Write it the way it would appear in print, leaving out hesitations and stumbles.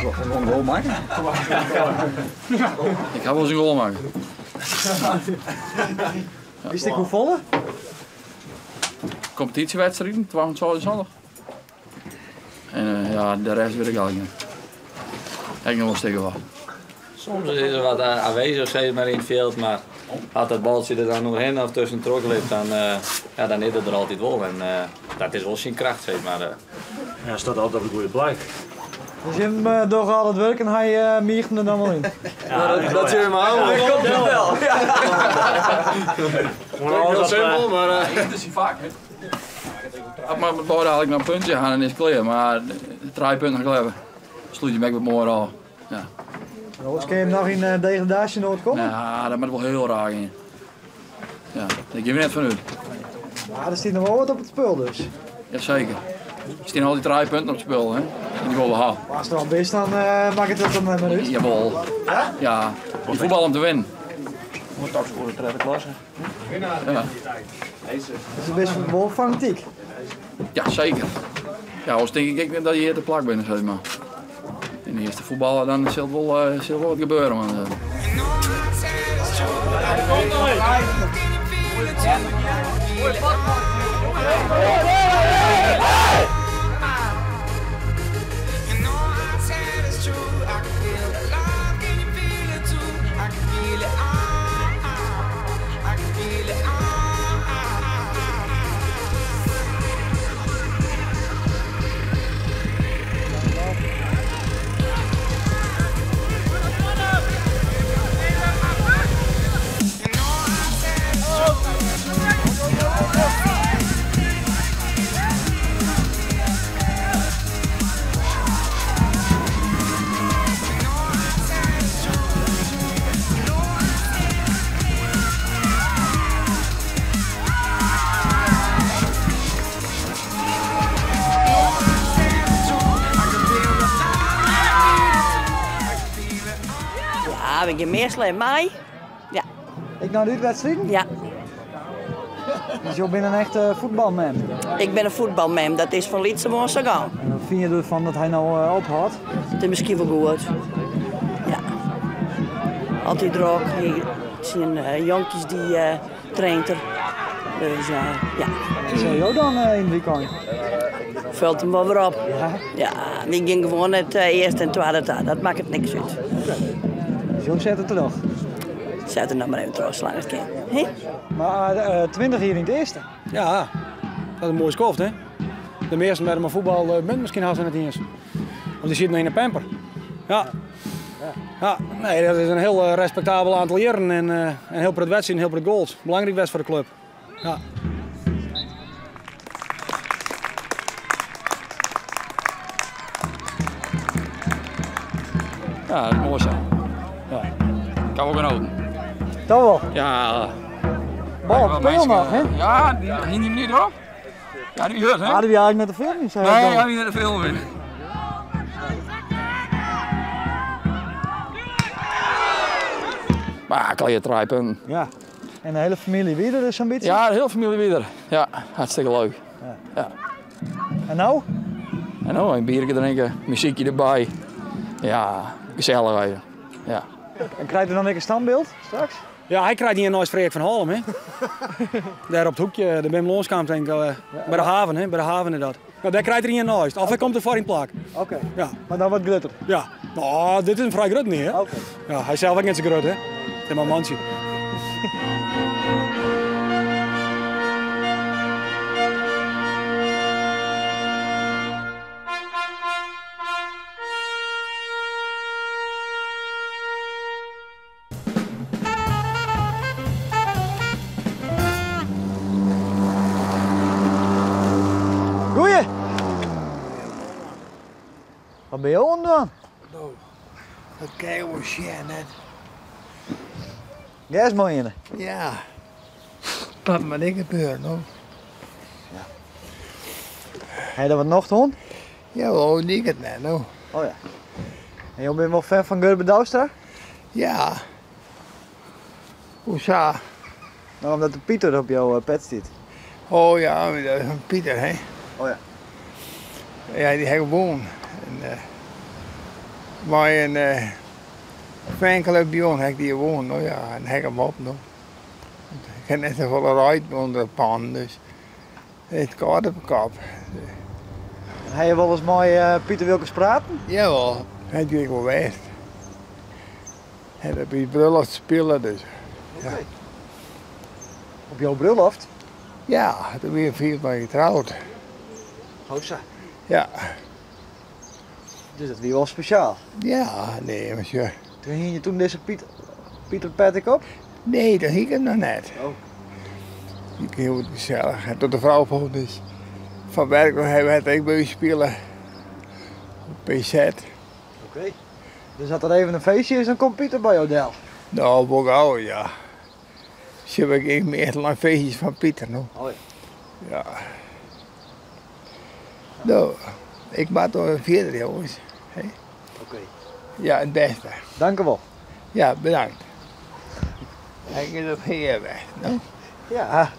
wil gewoon een goal maken. Ik ga wel eens een goal maken. Wist ik hoe volle? Competitiewedstrijden, 12 zondag. En ja, de rest weet ik eigenlijk niet. Ik nog wel steken wat. Soms is er wat aanwezig, zeg maar, in het veld, maar als dat baltje er dan nog heen of tussen trok ligt, dan is het er altijd wel. En dat is wel zijn kracht, zeg maar. Ja, staat altijd op een goede plek. Dus je hem door al het werk en hij miert hem er dan wel in. Ja, dat zie je maar aan. Dat komt het wel. Heel simpel, maar... Dat is hij vaak, hè? Had maar met borden eigenlijk naar een puntje gaan en is klaar, maar 3 punten geleden sloeg je me met mooi al. Ja. Als kun je hem nog in degradatie nooit komen? Ja, dat moet wel heel raar in. Ja, daar geef je net van uit. Ja, er staat nog wel wat op het spul dus. Jazeker. Er staan al die 3 punten op het spel, hè? En die willen we halen. Maar als het wel best, dan maakt het dan maar uit. Jawel. Ja, die voetbal om te winnen. Moet straks voor de derde klasse. Ja. Dat is best wel fanatiek. Ja, zeker. Ja, als denk ik dat je hier te plak bent, zeg maar. In de eerste voetballen dan zal wel wat gebeuren. Man. Ja, we gaan meestal in mei. Ja. Ik naar de uitwedstrijden? Ja. Dus je bent een echte voetbalman. Ik ben een voetbalmem, dat is van Lietsemoor zo gaan. En wat vind je ervan dat hij nou ophoudt? Het is misschien wel goed. Ja. Altijd druk. Het zijn jonkies die traint er. Dus ja. Wat zei jou dan in het weekend? Vult hem wel weer op. Ja. Ja, die ging gewoon het eerste en tweede taal. Dat maakt het niks uit. Dus je zet het er nog. Zet er nou maar even terug, slaan het kind. Hey? Maar 20 hier in het eerste. Ja, dat is een mooie skoft, hè. De meeste met mijn voetbal bent misschien haast het niet eens. Want die zit nog in een pamper. Ja. Ja, nee, dat is een heel respectabel aantal jaren en heel voor het wedstrijd en heel voor de goals. Belangrijk best voor de club. Ja. Ja, dat is mooi zo. Ja. Kan ook genoten. Dat wel. Ja. Bal op speel nog, hè? Ja, die ging niet meer op. Ja, die hurt, hè? Hadden we eigenlijk met de film niet? Nee, ja, niet naar de film in. Maar kan je 3 punten. Ja. En de hele familie weer dus een beetje? Ja, de hele familie weer. Ja, hartstikke leuk. Ja. En nou? En nou, een biertje drinken, muziekje erbij. Ja, gezellig even. Ja. En krijgt u dan een standbeeld straks? Ja, hij krijgt niet een nooit Freek van Halm, hè. Daar op het hoekje, de Bim Loonskamp, denk ik, bij de haven, hè. Bij de haven inderdaad. Ja, daar krijgt hij niet een nooit. Of hij komt er voor in plaak. Oké. Ja. Maar dan wat grutter? Ja. Nou, dit is een vrij groot niet, hè. Oké. Ja, hij is zelf ook niet zo groot, hè. Het is maar een mansje. Goeie! Wat ben je aan doen? Nou, dat krijgen we shit net. Jij is mooi in. Ja. Wat moet ik gebeuren, hoor? Heb je dat wat nog te doen? Ja, hoe ik het net, nou? Oh ja. En je bent wel fan van Gerben Douwstra? Ja. Hoezo? Nou, omdat de Pieter op jouw pet zit. Oh ja, dat is een Pieter, hè? Oh ja. Ja, die heeft gewoon. En, Maar een fanclub bij ons, heb die gewoon, nou ja, en hek hem op nog. Ik heb net zoveel rijden onder de pan, dus het gaat op de kop. Heb je wel eens met Pieter Wilkens praten? Jawel, dat doe ik wel best. En dat bij bruiloft spelen dus. Op jouw bruiloft? Ja, toen ben je 4 jaar getrouwd. Hosa. Ja. Dus dat was wel speciaal. Ja, nee, monsieur. Toen hing je toen deze Pieter Patrick op? Nee, dat ging ik nog net. Oh. Ik heel gezellig. En tot de vrouw vond dus van werk hebben we het ook bij u spelen. Op PZ. Oké. Dus dat er even een feestje is, dan komt Pieter bij jou del. Nou, ook al, ja. Dus heb ik meer lang feestjes van Pieter nog. Oh ja. Ja. Nou, ik maak toch een verder, jongens. Hey. Oké. Ja, het beste. Dank u wel. Ja, bedankt. Hij is op hier weg, no? Ja.